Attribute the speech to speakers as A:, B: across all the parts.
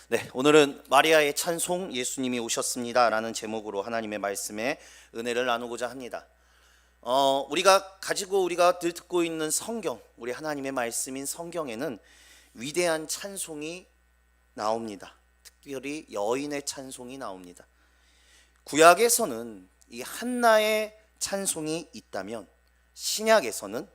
A: 네, 오늘은 마리아의 찬송 예수님이 오셨습니다 라는 제목으로 하나님의 말씀에 은혜를 나누고자 합니다. 우리가 듣고 있는 성경, 우리 하나님의 말씀인 성경에는 위대한 찬송이 나옵니다. 특별히 여인의 찬송이 나옵니다. 구약에서는 이 한나의 찬송이 있다면 신약에서는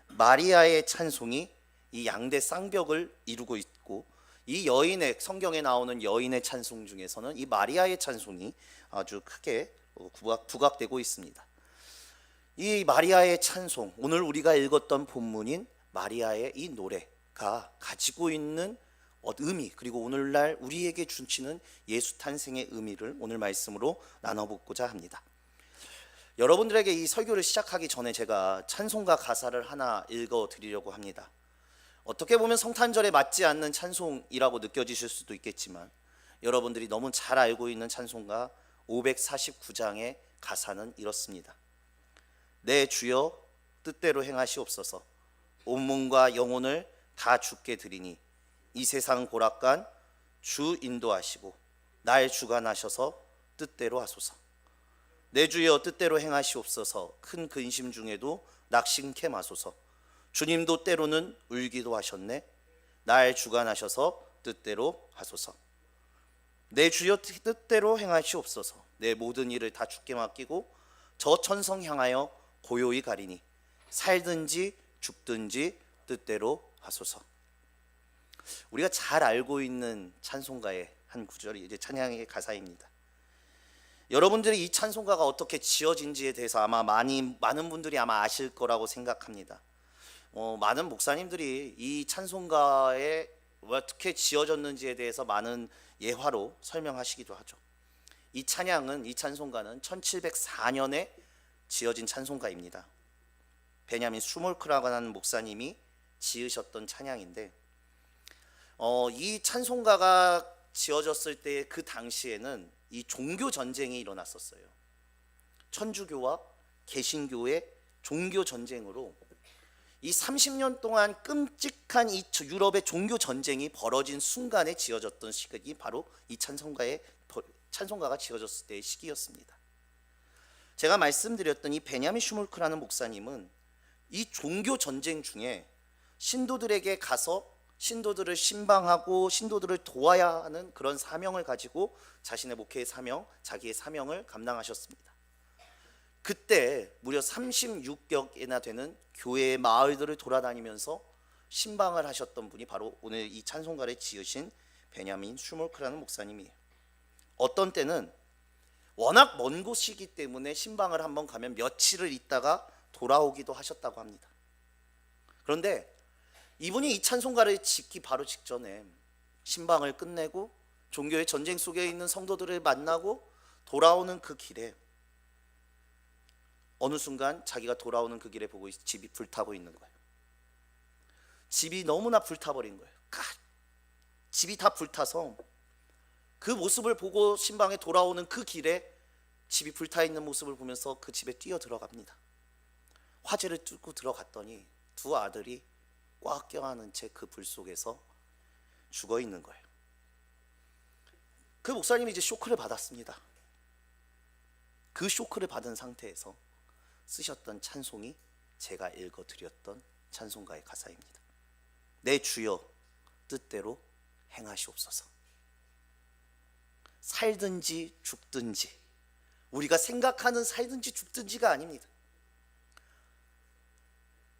A: 마리아의 찬송이 이 양대 쌍벽을 이루고 있고, 이 여인의 성경에 나오는 여인의 찬송 중에서는 이 마리아의 찬송이 아주 크게 부각되고 있습니다. 이 마리아의 찬송, 오늘 우리가 읽었던 본문인 마리아의 이 노래가 가지고 있는 의미, 그리고 오늘날 우리에게 주시는 예수 탄생의 의미를 오늘 말씀으로 나눠보고자 합니다. 여러분들에게 이 설교를 시작하기 전에 제가 찬송가 가사를 하나 읽어드리려고 합니다. 어떻게 보면 성탄절에 맞지 않는 찬송이라고 느껴지실 수도 있겠지만, 여러분들이 너무 잘 알고 있는 찬송가 549장의 가사는 이렇습니다. 내 주여 뜻대로 행하시옵소서. 온 몸과 영혼을 다 주께 드리니 이 세상 고락간 주 인도하시고 날 주관하셔서 뜻대로 하소서. 내 주여 뜻대로 행하시옵소서. 큰 근심 중에도 낙심케 마소서. 주님도 때로는 울기도 하셨네. 날 주관하셔서 뜻대로 하소서. 내 주여 뜻대로 행하시옵소서. 내 모든 일을 다 주께 맡기고 저 천성 향하여 고요히 가리니 살든지 죽든지 뜻대로 하소서. 우리가 잘 알고 있는 찬송가의 한 구절이 이제 찬양의 가사입니다. 여러분들이 이 찬송가가 어떻게 지어진지에 대해서 아마 많은 분들이 아마 아실 거라고 생각합니다. 많은 목사님들이 이 찬송가에 어떻게 지어졌는지에 대해서 많은 예화로 설명하시기도 하죠. 이 찬송가는 1704년에 지어진 찬송가입니다. 베냐민 슈몰크라고 하는 목사님이 지으셨던 찬양인데, 이 찬송가가 지어졌을 때 그 당시에는 이 종교 전쟁이 일어났었어요. 천주교와 개신교의 종교 전쟁으로 이 30년 동안 끔찍한 이 유럽의 종교 전쟁이 벌어진 순간에 지어졌던 시기가 바로 이 찬송가가 지어졌을 때의 시기였습니다. 제가 말씀드렸던 이 베냐민 슈몰크라는 목사님은 이 종교 전쟁 중에 신도들에게 가서 신도들을 신방하고 신도들을 도와야 하는 그런 사명을 가지고 자신의 목회의 사명, 자기의 사명을 감당하셨습니다. 그때 무려 36격이나 되는 교회의 마을들을 돌아다니면서 신방을 하셨던 분이 바로 오늘 이 찬송가를 지으신 베냐민 슈몰크라는 목사님이에요. 어떤 때는 워낙 먼 곳이기 때문에 신방을 한번 가면 며칠을 있다가 돌아오기도 하셨다고 합니다. 그런데 이분이 이 찬송가를 짓기 바로 직전에 신방을 끝내고 종교의 전쟁 속에 있는 성도들을 만나고 돌아오는 그 길에 어느 순간 자기가 돌아오는 그 길에 보고 집이 불타고 있는 거예요. 집이 너무나 불타버린 거예요. 집이 다 불타서 그 모습을 보고 신방에 돌아오는 그 길에 집이 불타 있는 모습을 보면서 그 집에 뛰어 들어갑니다. 화재를 뚫고 들어갔더니 두 아들이 꽉 껴안은 채 그 불 속에서 죽어 있는 거예요. 그 목사님이 이제 쇼크를 받았습니다. 그 쇼크를 받은 상태에서 쓰셨던 찬송이 제가 읽어드렸던 찬송가의 가사입니다. 내 주여 뜻대로 행하시옵소서. 살든지 죽든지, 우리가 생각하는 살든지 죽든지가 아닙니다.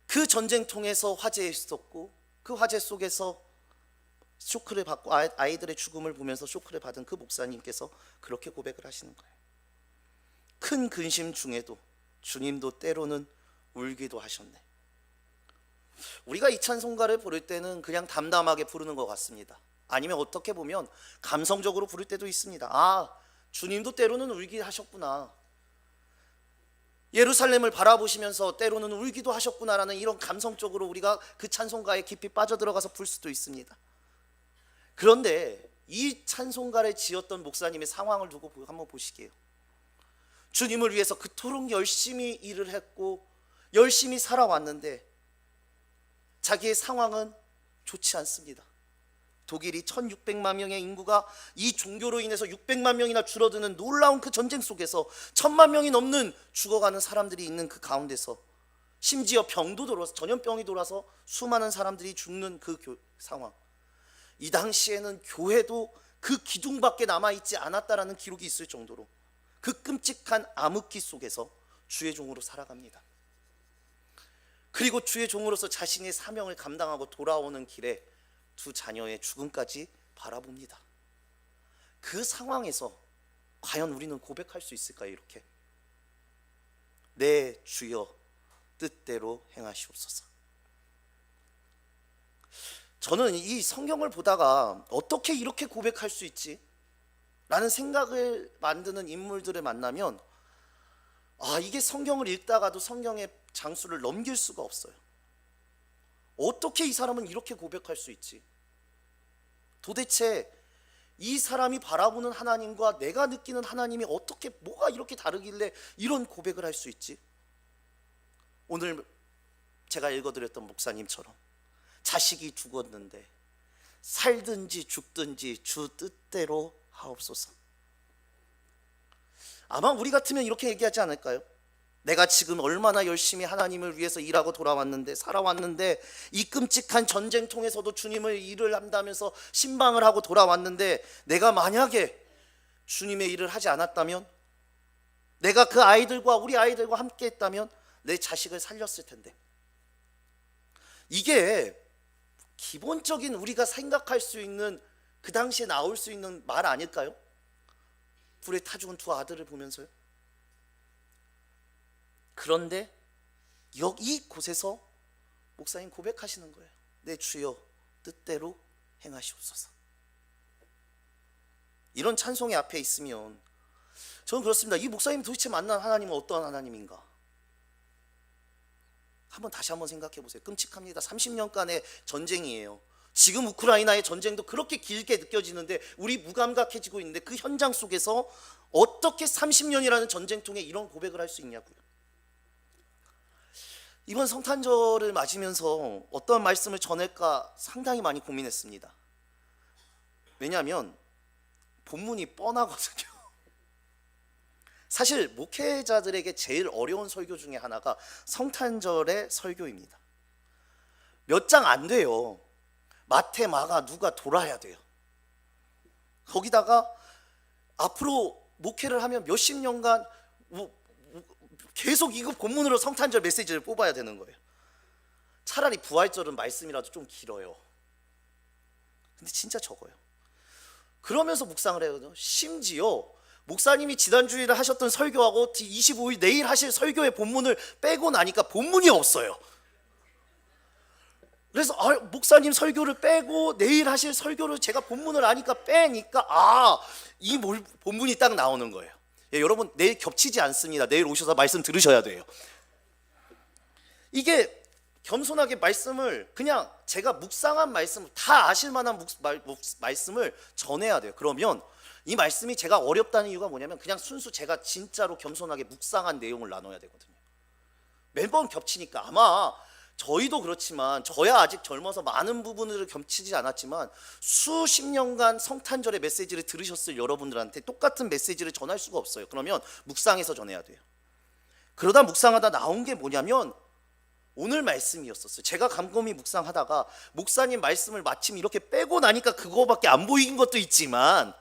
A: 그 전쟁통에서 화재였었고, 그 화재 속에서 쇼크를 받고 아이들의 죽음을 보면서 쇼크를 받은 그 목사님께서 그렇게 고백을 하시는 거예요. 큰 근심 중에도 주님도 때로는 울기도 하셨네. 우리가 이 찬송가를 부를 때는 그냥 담담하게 부르는 것 같습니다. 아니면 어떻게 보면 감성적으로 부를 때도 있습니다. 주님도 때로는 울기 하셨구나, 예루살렘을 바라보시면서 때로는 울기도 하셨구나라는 이런 감성적으로 우리가 그 찬송가에 깊이 빠져들어가서 부를 수도 있습니다. 그런데 이 찬송가를 지었던 목사님의 상황을 두고 한번 보시게요. 주님을 위해서 그토록 열심히 일을 했고 열심히 살아왔는데 자기의 상황은 좋지 않습니다. 독일이 1600만 명의 인구가 이 종교로 인해서 600만 명이나 줄어드는 놀라운 그 전쟁 속에서 1000만 명이 넘는 죽어가는 사람들이 있는 그 가운데서 심지어 병도 돌아서 전염병이 돌아서 수많은 사람들이 죽는 그 상황, 이 당시에는 교회도 그 기둥밖에 남아있지 않았다라는 기록이 있을 정도로 그 끔찍한 암흑기 속에서 주의 종으로 살아갑니다. 그리고 주의 종으로서 자신의 사명을 감당하고 돌아오는 길에 두 자녀의 죽음까지 바라봅니다. 그 상황에서 과연 우리는 고백할 수 있을까요? 이렇게, 내 주여 뜻대로 행하시옵소서. 저는 이 성경을 보다가 어떻게 이렇게 고백할 수 있지? 라는 생각을 만드는 인물들을 만나면 이게 성경을 읽다가도 성경의 장수를 넘길 수가 없어요. 어떻게 이 사람은 이렇게 고백할 수 있지? 도대체 이 사람이 바라보는 하나님과 내가 느끼는 하나님이 어떻게, 뭐가 이렇게 다르길래 이런 고백을 할 수 있지? 오늘 제가 읽어드렸던 목사님처럼 자식이 죽었는데 살든지 죽든지 주 뜻대로 하옵소서. 아마 우리 같으면 이렇게 얘기하지 않을까요? 내가 지금 얼마나 열심히 하나님을 위해서 일하고 돌아왔는데, 살아왔는데, 이 끔찍한 전쟁통에서도 주님의 일을 한다면서 신방을 하고 돌아왔는데, 내가 만약에 주님의 일을 하지 않았다면, 내가 그 아이들과 우리 아이들과 함께 했다면 내 자식을 살렸을 텐데. 이게 기본적인 우리가 생각할 수 있는, 그 당시에 나올 수 있는 말 아닐까요? 불에 타 죽은 두 아들을 보면서요. 그런데 이 곳에서 목사님 고백하시는 거예요. 내 주여 뜻대로 행하시옵소서. 이런 찬송의 앞에 있으면 저는 그렇습니다. 이 목사님 도대체 만난 하나님은 어떠한 하나님인가? 다시 한번 생각해 보세요. 끔찍합니다. 30년간의 전쟁이에요. 지금 우크라이나의 전쟁도 그렇게 길게 느껴지는데 우리 무감각해지고 있는데, 그 현장 속에서 어떻게 30년이라는 전쟁통에 이런 고백을 할 수 있냐고요. 이번 성탄절을 맞으면서 어떤 말씀을 전할까 상당히 많이 고민했습니다. 왜냐하면 본문이 뻔하거든요. 사실 목회자들에게 제일 어려운 설교 중에 하나가 성탄절의 설교입니다. 몇 장 안 돼요. 마태, 마가, 누가 돌아야 돼요. 거기다가 앞으로 목회를 하면 몇십 년간 계속 이거 본문으로 성탄절 메시지를 뽑아야 되는 거예요. 차라리 부활절은 말씀이라도 좀 길어요. 근데 진짜 적어요. 그러면서 묵상을 해요. 심지어 목사님이 지난주일에 하셨던 설교하고 25일 내일 하실 설교의 본문을 빼고 나니까 본문이 없어요. 그래서 목사님 설교를 빼고 내일 하실 설교를 제가 본문을 아니까 빼니까 이 본문이 딱 나오는 거예요. 여러분, 내일 겹치지 않습니다. 내일 오셔서 말씀 들으셔야 돼요. 이게 겸손하게 말씀을, 그냥 제가 묵상한 말씀, 다 아실 만한 말씀을 전해야 돼요. 그러면 이 말씀이 제가 어렵다는 이유가 뭐냐면, 그냥 순수 제가 진짜로 겸손하게 묵상한 내용을 나눠야 되거든요. 매번 겹치니까. 아마 저희도 그렇지만, 저야 아직 젊어서 많은 부분을 겹치지 않았지만 수십 년간 성탄절의 메시지를 들으셨을 여러분들한테 똑같은 메시지를 전할 수가 없어요. 그러면 묵상해서 전해야 돼요. 그러다 묵상하다 나온 게 뭐냐면 오늘 말씀이었었어요. 제가 곰곰이 묵상하다가 목사님 말씀을 마침 이렇게 빼고 나니까 그거밖에 안 보이는 것도 있지만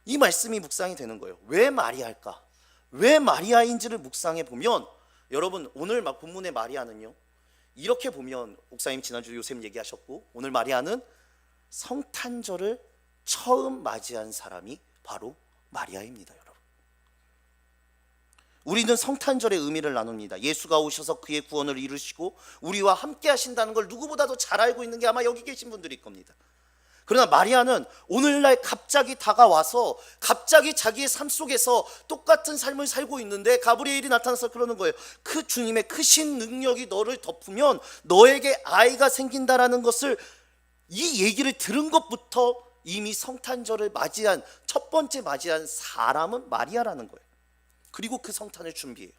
A: 이 말씀이 묵상이 되는 거예요. 왜 마리아일까? 왜 마리아인지를 묵상해 보면, 여러분, 오늘 본문의 마리아는요, 이렇게 보면, 목사님 지난주 요셉 얘기하셨고, 오늘 마리아는 성탄절을 처음 맞이한 사람이 바로 마리아입니다. 여러분, 우리는 성탄절의 의미를 나눕니다. 예수가 오셔서 그의 구원을 이루시고 우리와 함께 하신다는 걸 누구보다도 잘 알고 있는 게 아마 여기 계신 분들일 겁니다. 그러나 마리아는 오늘날 갑자기 다가와서 갑자기 자기의 삶 속에서 똑같은 삶을 살고 있는데 가브리엘이 나타나서 그러는 거예요. 그 주님의 크신 능력이 너를 덮으면 너에게 아이가 생긴다라는 것을, 이 얘기를 들은 것부터 이미 성탄절을 맞이한, 첫 번째 맞이한 사람은 마리아라는 거예요. 그리고 그 성탄을 준비해요.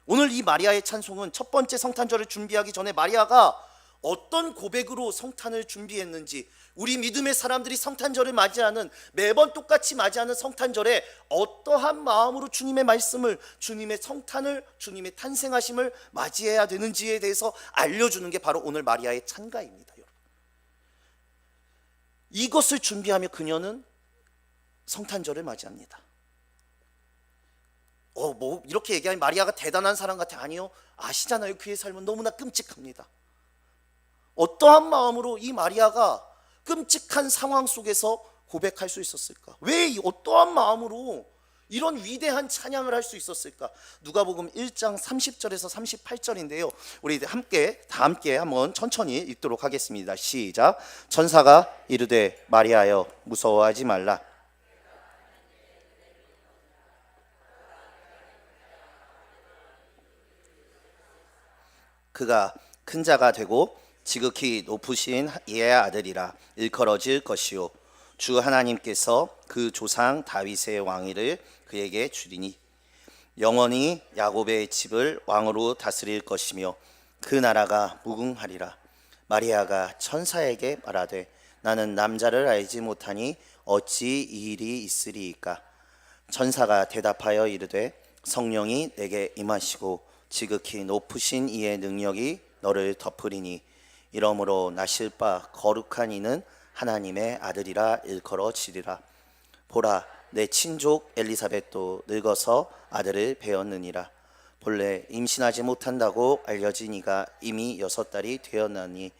A: 오늘 이 마리아의 찬송은 첫 번째 성탄절을 준비하기 전에 마리아가 어떤 고백으로 성탄을 준비했는지, 우리 믿음의 사람들이 성탄절을 맞이하는, 매번 똑같이 맞이하는 성탄절에 어떠한 마음으로 주님의 말씀을, 주님의 성탄을, 주님의 탄생하심을 맞이해야 되는지에 대해서 알려주는 게 바로 오늘 마리아의 찬가입니다. 여러분, 이것을 준비하며 그녀는 성탄절을 맞이합니다. 뭐 이렇게 얘기하면 마리아가 대단한 사람 같아. 아니요, 아시잖아요. 그의 삶은 너무나 끔찍합니다. 어떠한 마음으로 이 마리아가 끔찍한 상황 속에서 고백할 수 있었을까? 왜 어떠한 마음으로 이런 위대한 찬양을 할 수 있었을까? 누가복음 1장 30절에서 38절인데요. 우리 다 함께 한번 천천히 읽도록 하겠습니다. 시작. 천사가 이르되 마리아여 무서워하지 말라. 그가 큰 자가 되고 지극히 높으신 이의 아들이라 일컬어질 것이요 주 하나님께서 그 조상 다윗의 왕위를 그에게 주리니 영원히 야곱의 집을 왕으로 다스릴 것이며 그 나라가 무궁하리라. 마리아가 천사에게 말하되 나는 남자를 알지 못하니 어찌 이 일이 있으리이까. 천사가 대답하여 이르되 성령이 내게 임하시고 지극히 높으신 이의 능력이 너를 덮으리니 이러므로 나실 바 거룩한 이는 하나님의 아들이라 일컬어지리라. 보라, 내 친족 엘리사벳도 늙어서 아들을 배었느니라. 본래 임신하지 못한다고 알려진 이가 이미 6달이 되었나니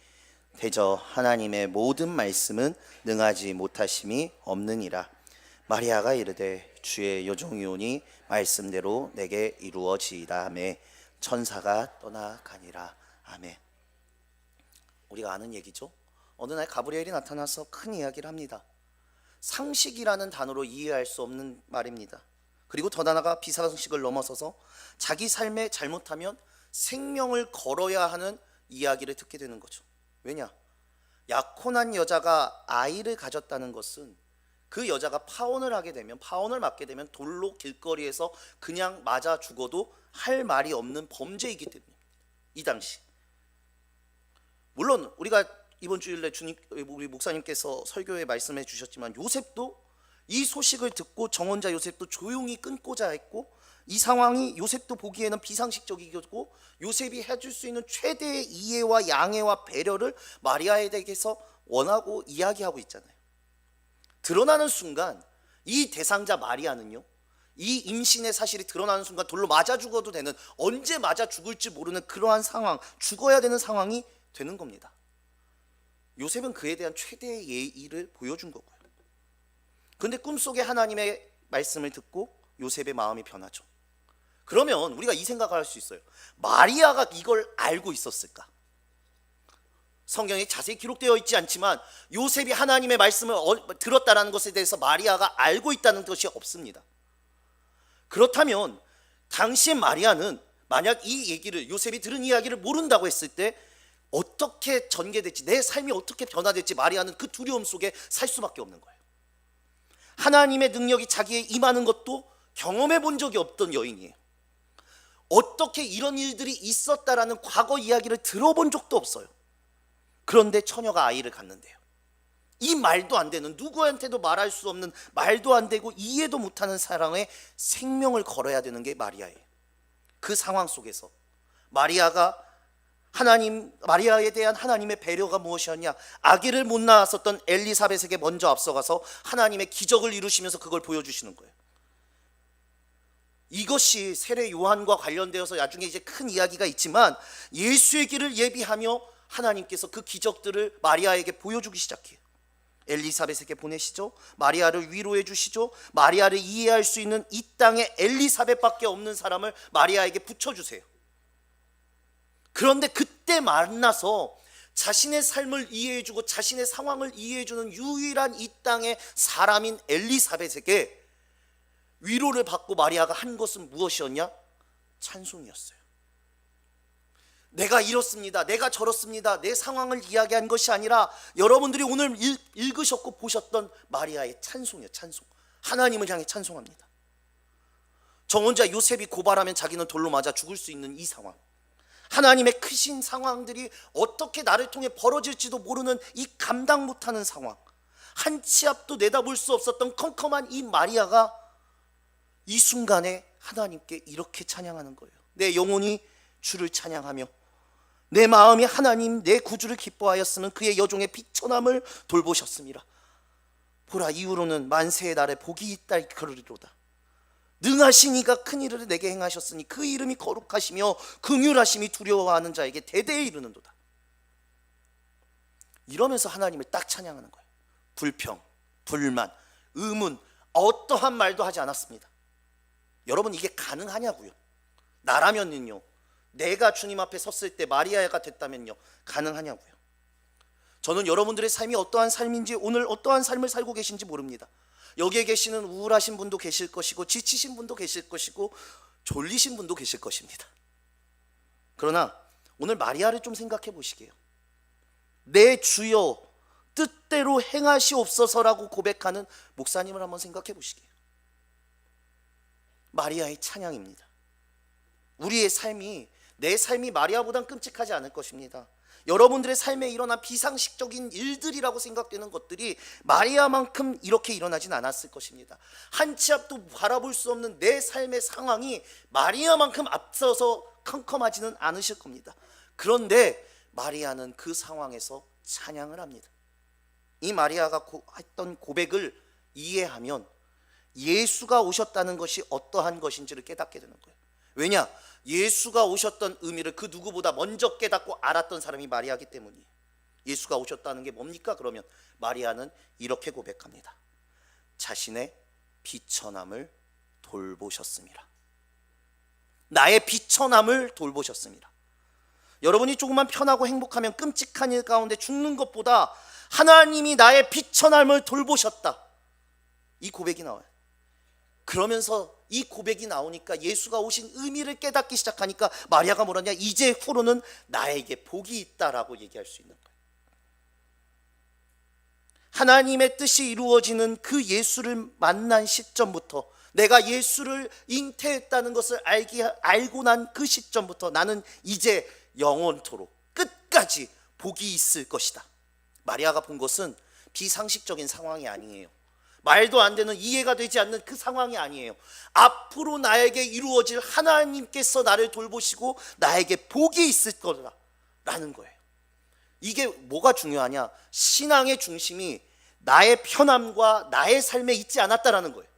A: 대저 하나님의 모든 말씀은 능하지 못하심이 없느니라. 마리아가 이르되 주의 여종이오니 말씀대로 내게 이루어지이다 하매 천사가 떠나가니라. 아멘. 우리가 아는 얘기죠. 어느 날 가브리엘이 나타나서 큰 이야기를 합니다. 상식이라는 단어로 이해할 수 없는 말입니다. 그리고 더 나아가 비상식을 넘어서서 자기 삶에 잘못하면 생명을 걸어야 하는 이야기를 듣게 되는 거죠. 왜냐? 약혼한 여자가 아이를 가졌다는 것은 그 여자가 파혼을 하게 되면, 파혼을 맞게 되면 돌로 길거리에서 그냥 맞아 죽어도 할 말이 없는 범죄이기 때문입니다. 이 당시. 물론 우리가 이번 주일에 우리 목사님께서 설교에 말씀해 주셨지만 요셉도 이 소식을 듣고 정혼자 요셉도 조용히 끊고자 했고, 이 상황이 요셉도 보기에는 비상식적이고 요셉이 해줄 수 있는 최대의 이해와 양해와 배려를 마리아에게서 원하고 이야기하고 있잖아요. 드러나는 순간 이 대상자 마리아는요, 이 임신의 사실이 드러나는 순간 돌로 맞아 죽어도 되는, 언제 맞아 죽을지 모르는 그러한 상황, 죽어야 되는 상황이 되는 겁니다. 요셉은 그에 대한 최대의 예의를 보여준 거고요. 그런데 꿈속에 하나님의 말씀을 듣고 요셉의 마음이 변하죠. 그러면 우리가 이 생각을 할 수 있어요. 마리아가 이걸 알고 있었을까? 성경에 자세히 기록되어 있지 않지만 요셉이 하나님의 말씀을 들었다는 것에 대해서 마리아가 알고 있다는 것이 없습니다. 그렇다면 당시 마리아는 만약 이 얘기를, 요셉이 들은 이야기를 모른다고 했을 때 어떻게 전개될지, 내 삶이 어떻게 변화될지 마리아는 그 두려움 속에 살 수밖에 없는 거예요. 하나님의 능력이 자기에 임하는 것도 경험해 본 적이 없던 여인이에요. 어떻게 이런 일들이 있었다라는 과거 이야기를 들어본 적도 없어요. 그런데 처녀가 아이를 갖는데요. 이 말도 안 되는, 누구한테도 말할 수 없는, 말도 안 되고 이해도 못하는 사랑에 생명을 걸어야 되는 게 마리아예요. 그 상황 속에서 마리아에 대한 하나님의 배려가 무엇이었냐? 아기를 못 낳았었던 엘리사벳에게 먼저 앞서가서 하나님의 기적을 이루시면서 그걸 보여주시는 거예요. 이것이 세례 요한과 관련되어서 나중에 이제 큰 이야기가 있지만 예수의 길을 예비하며 하나님께서 그 기적들을 마리아에게 보여주기 시작해요. 엘리사벳에게 보내시죠. 마리아를 위로해 주시죠. 마리아를 이해할 수 있는 이 땅에 엘리사벳밖에 없는 사람을 마리아에게 붙여주세요. 그런데 그때 만나서 자신의 삶을 이해해주고 자신의 상황을 이해해주는 유일한 이 땅의 사람인 엘리사벳에게 위로를 받고 마리아가 한 것은 무엇이었냐? 찬송이었어요. 내가 이렇습니다, 내가 저렇습니다, 내 상황을 이야기한 것이 아니라 여러분들이 오늘 읽으셨고 보셨던 마리아의 찬송이에요. 찬송. 하나님을 향해 찬송합니다. 정혼자 요셉이 고발하면 자기는 돌로 맞아 죽을 수 있는 이 상황, 하나님의 크신 상황들이 어떻게 나를 통해 벌어질지도 모르는 이 감당 못하는 상황, 한 치 앞도 내다볼 수 없었던 컴컴한 이 마리아가 이 순간에 하나님께 이렇게 찬양하는 거예요. 내 영혼이 주를 찬양하며 내 마음이 하나님 내 구주를 기뻐하였으면 그의 여종의 비천함을 돌보셨습니다. 보라, 이후로는 만세의 날에 복이 있다 그러리로다. 능하신 이가 큰 일을 내게 행하셨으니 그 이름이 거룩하시며 긍휼하심이 두려워하는 자에게 대대에 이르는도다. 이러면서 하나님을 딱 찬양하는 거예요. 불평, 불만, 의문, 어떠한 말도 하지 않았습니다. 여러분, 이게 가능하냐고요? 나라면요, 내가 주님 앞에 섰을 때 마리아가 됐다면요, 가능하냐고요? 저는 여러분들의 삶이 어떠한 삶인지, 오늘 어떠한 삶을 살고 계신지 모릅니다. 여기에 계시는 우울하신 분도 계실 것이고, 지치신 분도 계실 것이고, 졸리신 분도 계실 것입니다. 그러나 오늘 마리아를 좀 생각해 보시게요. 내 주여 뜻대로 행하시옵소서라고 고백하는 목사님을 한번 생각해 보시게요. 마리아의 찬양입니다. 우리의 삶이, 내 삶이 마리아보단 끔찍하지 않을 것입니다. 여러분들의 삶에 일어난 비상식적인 일들이라고 생각되는 것들이 마리아만큼 이렇게 일어나진 않았을 것입니다. 한 치 앞도 바라볼 수 없는 내 삶의 상황이 마리아만큼 앞서서 컴컴하지는 않으실 겁니다. 그런데 마리아는 그 상황에서 찬양을 합니다. 이 마리아가 했던 고백을 이해하면 예수가 오셨다는 것이 어떠한 것인지를 깨닫게 되는 거예요. 왜냐? 예수가 오셨던 의미를 그 누구보다 먼저 깨닫고 알았던 사람이 마리아이기 때문이에요. 예수가 오셨다는 게 뭡니까? 그러면 마리아는 이렇게 고백합니다. 자신의 비천함을 돌보셨습니다. 나의 비천함을 돌보셨습니다. 여러분이 조금만 편하고 행복하면 끔찍한 일 가운데 죽는 것보다 하나님이 나의 비천함을 돌보셨다, 이 고백이 나와요. 그러면서 이 고백이 나오니까 예수가 오신 의미를 깨닫기 시작하니까 마리아가 뭐라냐? 이제 후로는 나에게 복이 있다라고 얘기할 수 있는 거예요. 하나님의 뜻이 이루어지는 그 예수를 만난 시점부터, 내가 예수를 잉태했다는 것을 알고 난 그 시점부터 나는 이제 영원토록 끝까지 복이 있을 것이다. 마리아가 본 것은 비상식적인 상황이 아니에요. 말도 안 되는, 이해가 되지 않는 그 상황이 아니에요. 앞으로 나에게 이루어질 하나님께서 나를 돌보시고 나에게 복이 있을 거라는 거예요. 이게 뭐가 중요하냐? 신앙의 중심이 나의 편함과 나의 삶에 있지 않았다라는 거예요.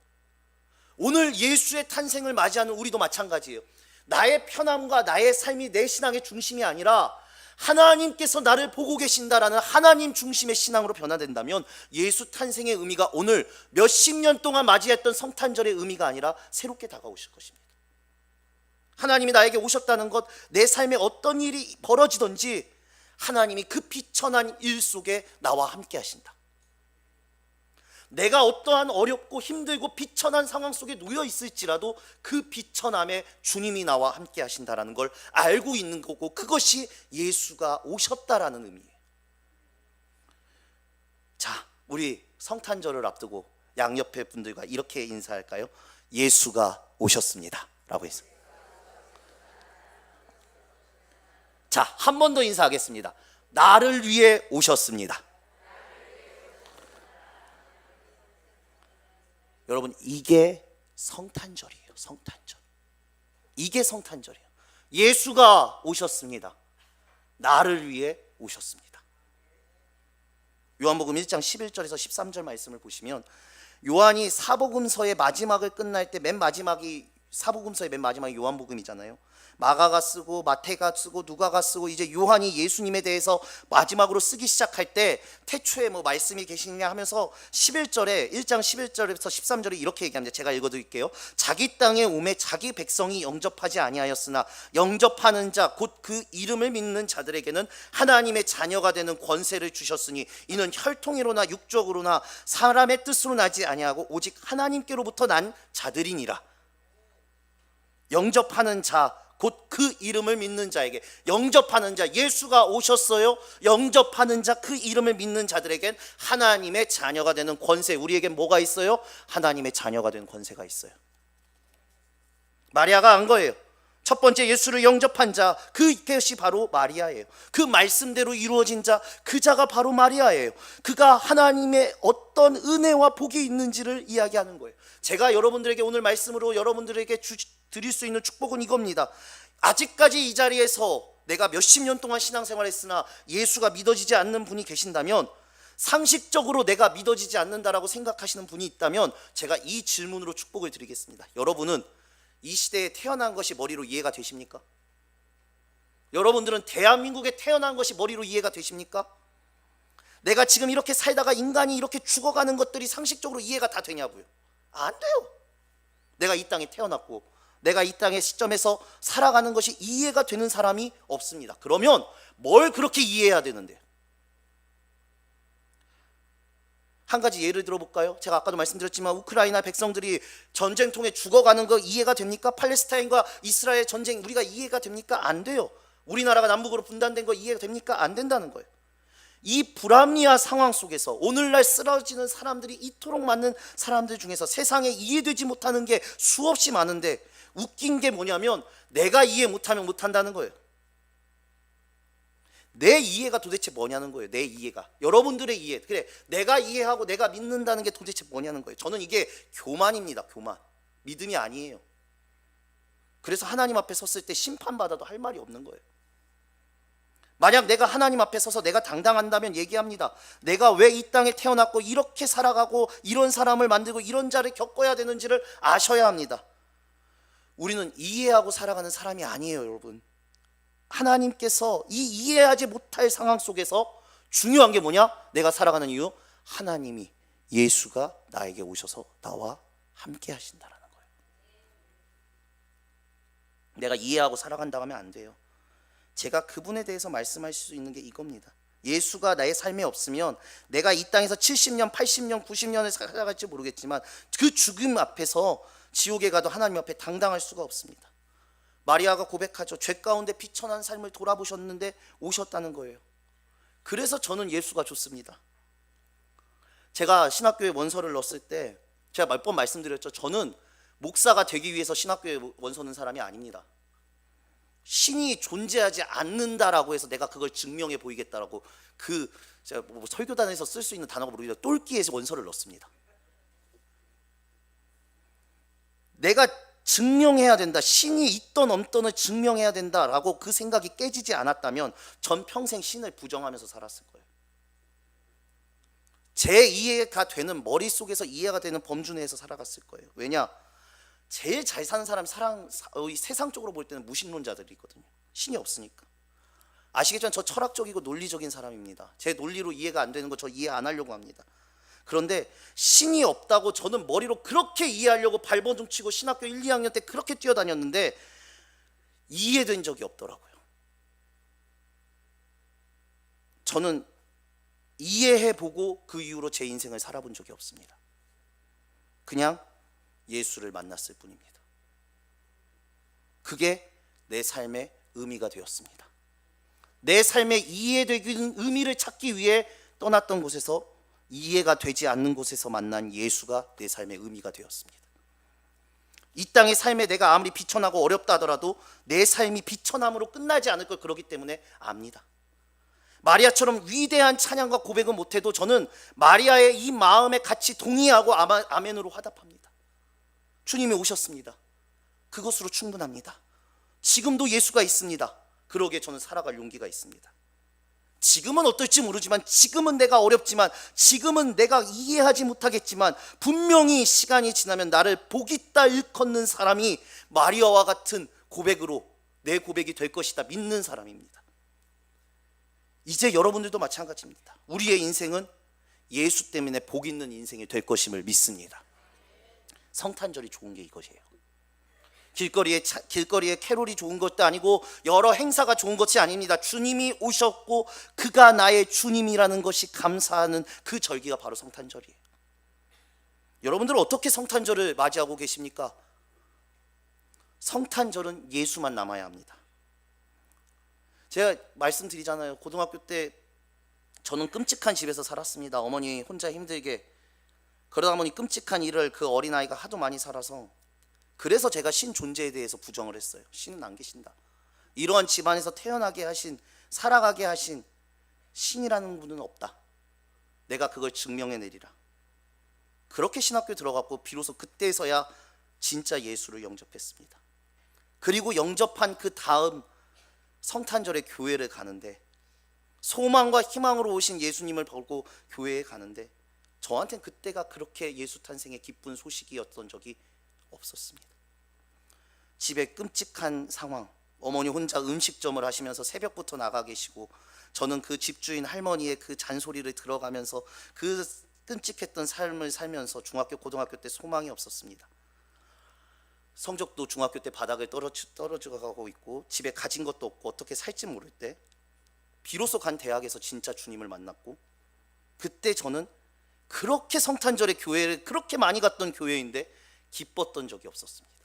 A: 오늘 예수의 탄생을 맞이하는 우리도 마찬가지예요. 나의 편함과 나의 삶이 내 신앙의 중심이 아니라 하나님께서 나를 보고 계신다라는 하나님 중심의 신앙으로 변화된다면 예수 탄생의 의미가 오늘 몇십 년 동안 맞이했던 성탄절의 의미가 아니라 새롭게 다가오실 것입니다. 하나님이 나에게 오셨다는 것, 내 삶에 어떤 일이 벌어지든지 하나님이 그 비천한 일 속에 나와 함께 하신다. 내가 어떠한 어렵고 힘들고 비천한 상황 속에 놓여 있을지라도 그 비천함에 주님이 나와 함께 하신다라는 걸 알고 있는 거고, 그것이 예수가 오셨다라는 의미예요. 자, 우리 성탄절을 앞두고 양옆에 분들과 이렇게 인사할까요? 예수가 오셨습니다 라고 했어요. 자, 한 번 더 인사하겠습니다. 나를 위해 오셨습니다. 여러분, 이게 성탄절이에요. 성탄절. 이게 성탄절이에요. 예수가 오셨습니다. 나를 위해 오셨습니다. 요한복음 1장 11절에서 13절 말씀을 보시면, 요한이 사복음서의 마지막을 끝날 때 맨 마지막이, 사복음서의 맨 마지막이 요한복음이잖아요. 마가가 쓰고 마태가 쓰고 누가가 쓰고 이제 요한이 예수님에 대해서 마지막으로 쓰기 시작할 때 태초에 뭐 말씀이 계시느냐 하면서 11절에 1장 11절에서 13절에 이렇게 얘기합니다. 제가 읽어드릴게요. 자기 땅에 오매 자기 백성이 영접하지 아니하였으나 영접하는 자 곧 그 이름을 믿는 자들에게는 하나님의 자녀가 되는 권세를 주셨으니 이는 혈통으로나 육적으로나 사람의 뜻으로 나지 아니하고 오직 하나님께로부터 난 자들이니라. 영접하는 자 곧 그 이름을 믿는 자에게, 영접하는 자, 예수가 오셨어요. 영접하는 자, 그 이름을 믿는 자들에겐 하나님의 자녀가 되는 권세. 우리에겐 뭐가 있어요? 하나님의 자녀가 되는 권세가 있어요. 마리아가 안 거예요. 첫 번째 예수를 영접한 자, 그것이 바로 마리아예요. 그 말씀대로 이루어진 자, 그 자가 바로 마리아예요. 그가 하나님의 어떤 은혜와 복이 있는지를 이야기하는 거예요. 제가 여러분들에게 오늘 말씀으로 여러분들에게 드릴 수 있는 축복은 이겁니다. 아직까지 이 자리에서 내가 몇십 년 동안 신앙생활했으나 예수가 믿어지지 않는 분이 계신다면, 상식적으로 내가 믿어지지 않는다라고 생각하시는 분이 있다면, 제가 이 질문으로 축복을 드리겠습니다. 여러분은 이 시대에 태어난 것이 머리로 이해가 되십니까? 여러분들은 대한민국에 태어난 것이 머리로 이해가 되십니까? 내가 지금 이렇게 살다가 인간이 이렇게 죽어가는 것들이 상식적으로 이해가 다 되냐고요? 안 돼요. 내가 이 땅에 태어났고 내가 이 땅의 시점에서 살아가는 것이 이해가 되는 사람이 없습니다. 그러면 뭘 그렇게 이해해야 되는데요? 한 가지 예를 들어볼까요? 제가 아까도 말씀드렸지만 우크라이나 백성들이 전쟁통에 죽어가는 거 이해가 됩니까? 팔레스타인과 이스라엘 전쟁 우리가 이해가 됩니까? 안 돼요. 우리나라가 남북으로 분단된 거 이해가 됩니까? 안 된다는 거예요. 이 불합리한 상황 속에서 오늘날 쓰러지는 사람들이 이토록 많은 사람들 중에서 세상에 이해되지 못하는 게 수없이 많은데, 웃긴 게 뭐냐면 내가 이해 못하면 못한다는 거예요. 내 이해가 도대체 뭐냐는 거예요. 내 이해가, 여러분들의 이해, 그래 내가 이해하고 내가 믿는다는 게 도대체 뭐냐는 거예요. 저는 이게 교만입니다. 교만, 믿음이 아니에요. 그래서 하나님 앞에 섰을 때 심판받아도 할 말이 없는 거예요. 만약 내가 하나님 앞에 서서 내가 당당한다면 얘기합니다. 내가 왜 이 땅에 태어났고 이렇게 살아가고 이런 사람을 만들고 이런 자를 겪어야 되는지를 아셔야 합니다. 우리는 이해하고 살아가는 사람이 아니에요, 여러분. 하나님께서 이 이해하지 못할 상황 속에서 중요한 게 뭐냐? 내가 살아가는 이유, 하나님이, 예수가 나에게 오셔서 나와 함께 하신다라는 거예요. 내가 이해하고 살아간다고 하면 안 돼요. 제가 그분에 대해서 말씀할 수 있는 게 이겁니다. 예수가 나의 삶에 없으면 내가 이 땅에서 70년, 80년, 90년을 살아갈지 모르겠지만 그 죽음 앞에서 지옥에 가도 하나님 앞에 당당할 수가 없습니다. 마리아가 고백하죠. 죄 가운데 비천한 삶을 돌아보셨는데 오셨다는 거예요. 그래서 저는 예수가 좋습니다. 제가 신학교에 원서를 넣었을 때 제가 몇 번 말씀드렸죠. 저는 목사가 되기 위해서 신학교에 원서 넣은 사람이 아닙니다. 신이 존재하지 않는다라고 해서 내가 그걸 증명해 보이겠다라고, 제가 뭐 설교단에서 쓸 수 있는 단어가 모르겠는데 똘끼에서 원서를 넣었습니다. 내가 증명해야 된다, 신이 있던 없던을 증명해야 된다라고 그 생각이 깨지지 않았다면 전 평생 신을 부정하면서 살았을 거예요. 제 이해가 되는, 머릿속에서 이해가 되는 범주 내에서 살아갔을 거예요. 왜냐? 제일 잘 사는 사람이 세상적으로 볼 때는 무신론자들이거든요. 신이 없으니까. 아시겠지만 저 철학적이고 논리적인 사람입니다. 제 논리로 이해가 안 되는 거 저 이해 안 하려고 합니다. 그런데 신이 없다고 저는 머리로 그렇게 이해하려고 발버둥 치고 신학교 1, 2학년 때 그렇게 뛰어다녔는데 이해된 적이 없더라고요. 저는 이해해보고 그 이후로 제 인생을 살아본 적이 없습니다. 그냥 예수를 만났을 뿐입니다. 그게 내 삶의 의미가 되었습니다. 내 삶의 이해되는 의미를 찾기 위해 떠났던 곳에서, 이해가 되지 않는 곳에서 만난 예수가 내 삶의 의미가 되었습니다. 이 땅의 삶에 내가 아무리 비천하고 어렵다 하더라도 내 삶이 비천함으로 끝나지 않을 걸 그러기 때문에 압니다. 마리아처럼 위대한 찬양과 고백은 못해도 저는 마리아의 이 마음에 같이 동의하고 아멘으로 화답합니다. 주님이 오셨습니다. 그것으로 충분합니다. 지금도 예수가 있습니다. 그러기에 저는 살아갈 용기가 있습니다. 지금은 어떨지 모르지만, 지금은 내가 어렵지만, 지금은 내가 이해하지 못하겠지만 분명히 시간이 지나면 나를 복있다 일컫는 사람이 마리아와 같은 고백으로 내 고백이 될 것이다 믿는 사람입니다. 이제 여러분들도 마찬가지입니다. 우리의 인생은 예수 때문에 복 있는 인생이 될 것임을 믿습니다. 성탄절이 좋은 게 이것이에요. 길거리에 캐롤이 좋은 것도 아니고 여러 행사가 좋은 것이 아닙니다. 주님이 오셨고 그가 나의 주님이라는 것이 감사하는 그 절기가 바로 성탄절이에요. 여러분들은 어떻게 성탄절을 맞이하고 계십니까? 성탄절은 예수만 남아야 합니다. 제가 말씀드리잖아요. 고등학교 때 저는 끔찍한 집에서 살았습니다. 어머니 혼자 힘들게. 그러다 보니 끔찍한 일을 그 어린아이가 하도 많이 살아서 그래서 제가 신 존재에 대해서 부정을 했어요. 신은 안 계신다. 이러한 집안에서 태어나게 하신, 살아가게 하신 신이라는 분은 없다. 내가 그걸 증명해내리라. 그렇게 신학교에 들어갔고 비로소 그때서야 진짜 예수를 영접했습니다. 그리고 영접한 그 다음 성탄절에 교회를 가는데, 소망과 희망으로 오신 예수님을 보고 교회에 가는데, 저한테는 그때가 그렇게 예수 탄생의 기쁜 소식이었던 적이 없었습니다. 집에 끔찍한 상황, 어머니 혼자 음식점을 하시면서 새벽부터 나가 계시고, 저는 그 집주인 할머니의 그 잔소리를 들어가면서 그 끔찍했던 삶을 살면서 중학교 고등학교 때 소망이 없었습니다. 성적도 중학교 때 바닥을 떨어져가고 있고, 집에 가진 것도 없고 어떻게 살지 모를 때 비로소 간 대학에서 진짜 주님을 만났고, 그때 저는 그렇게 성탄절에 교회를 그렇게 많이 갔던 교회인데 기뻤던 적이 없었습니다.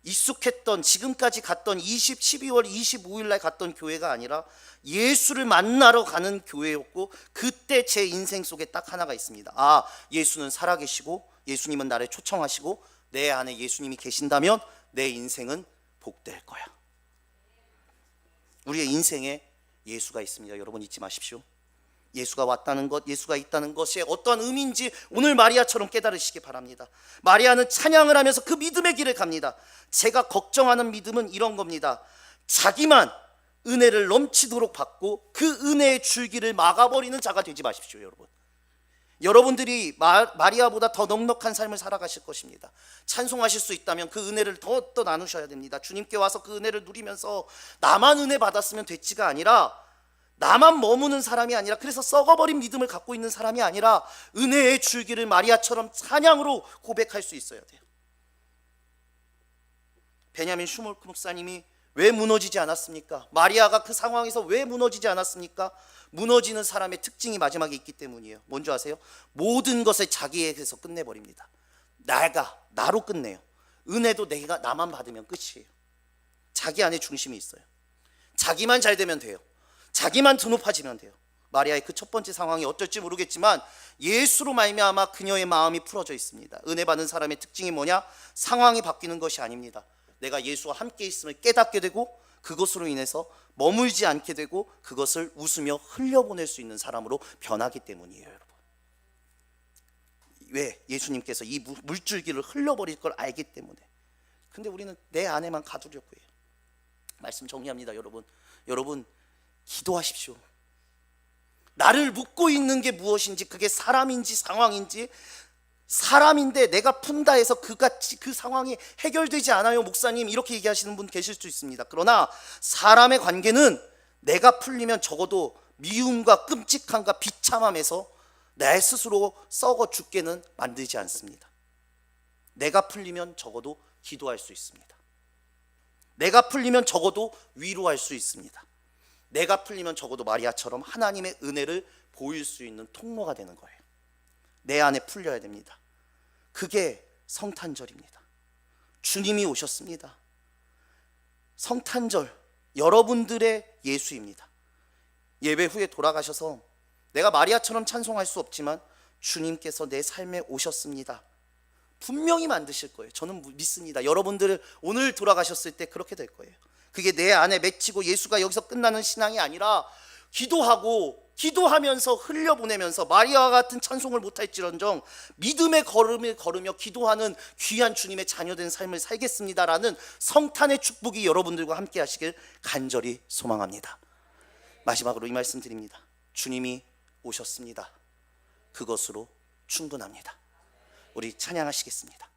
A: 익숙했던, 지금까지 갔던 12월 25일 날 갔던 교회가 아니라 예수를 만나러 가는 교회였고, 그때 제 인생 속에 딱 하나가 있습니다. 아, 예수는 살아계시고 예수님은 나를 초청하시고 내 안에 예수님이 계신다면 내 인생은 복될 거야. 우리의 인생에 예수가 있습니다. 여러분 잊지 마십시오. 예수가 왔다는 것, 예수가 있다는 것이 어떠한 의미인지 오늘 마리아처럼 깨달으시기 바랍니다. 마리아는 찬양을 하면서 그 믿음의 길을 갑니다. 제가 걱정하는 믿음은 이런 겁니다. 자기만 은혜를 넘치도록 받고 그 은혜의 줄기를 막아버리는 자가 되지 마십시오. 여러분, 여러분들이 마리아보다 더 넉넉한 삶을 살아가실 것입니다. 찬송하실 수 있다면 그 은혜를 더 나누셔야 됩니다. 주님께 와서 그 은혜를 누리면서 나만 은혜 받았으면 됐지가 아니라, 나만 머무는 사람이 아니라, 그래서 썩어버린 믿음을 갖고 있는 사람이 아니라 은혜의 줄기를 마리아처럼 찬양으로 고백할 수 있어야 돼요. 베냐민 슈몰크 목사님이 왜 무너지지 않았습니까? 마리아가 그 상황에서 왜 무너지지 않았습니까? 무너지는 사람의 특징이 마지막에 있기 때문이에요. 뭔지 아세요? 모든 것을 자기에게서 끝내버립니다. 나로 끝내요. 은혜도 나만 받으면 끝이에요. 자기 안에 중심이 있어요. 자기만 잘 되면 돼요. 자기만 드높아지면 돼요. 마리아의 그 첫 번째 상황이 어떨지 모르겠지만 예수로 말미암아 그녀의 마음이 풀어져 있습니다. 은혜 받는 사람의 특징이 뭐냐? 상황이 바뀌는 것이 아닙니다. 내가 예수와 함께 있음을 깨닫게 되고, 그것으로 인해서 머물지 않게 되고, 그것을 웃으며 흘려보낼 수 있는 사람으로 변하기 때문이에요. 여러분, 왜? 예수님께서 이 물줄기를 흘려버릴 걸 알기 때문에. 근데 우리는 내 안에만 가두려고 해요. 말씀 정리합니다. 여러분 기도하십시오. 나를 묶고 있는 게 무엇인지, 그게 사람인지 상황인지, 사람인데 내가 푼다 해서 그 상황이 해결되지 않아요 목사님, 이렇게 얘기하시는 분 계실 수 있습니다. 그러나 사람의 관계는 내가 풀리면 적어도 미움과 끔찍함과 비참함에서 내 스스로 썩어 죽게는 만들지 않습니다. 내가 풀리면 적어도 기도할 수 있습니다. 내가 풀리면 적어도 위로할 수 있습니다. 내가 풀리면 적어도 마리아처럼 하나님의 은혜를 보일 수 있는 통로가 되는 거예요. 내 안에 풀려야 됩니다. 그게 성탄절입니다. 주님이 오셨습니다. 성탄절, 여러분들의 예수입니다. 예배 후에 돌아가셔서 내가 마리아처럼 찬송할 수 없지만 주님께서 내 삶에 오셨습니다. 분명히 만드실 거예요. 저는 믿습니다. 여러분들 오늘 돌아가셨을 때 그렇게 될 거예요. 그게 내 안에 맺히고 예수가 여기서 끝나는 신앙이 아니라 기도하면서 흘려보내면서 마리아와 같은 찬송을 못할지언정 믿음의 걸음을 걸으며 기도하는 귀한 주님의 자녀된 삶을 살겠습니다라는 성탄의 축복이 여러분들과 함께 하시길 간절히 소망합니다. 마지막으로 이 말씀 드립니다. 주님이 오셨습니다. 그것으로 충분합니다. 우리 찬양하시겠습니다.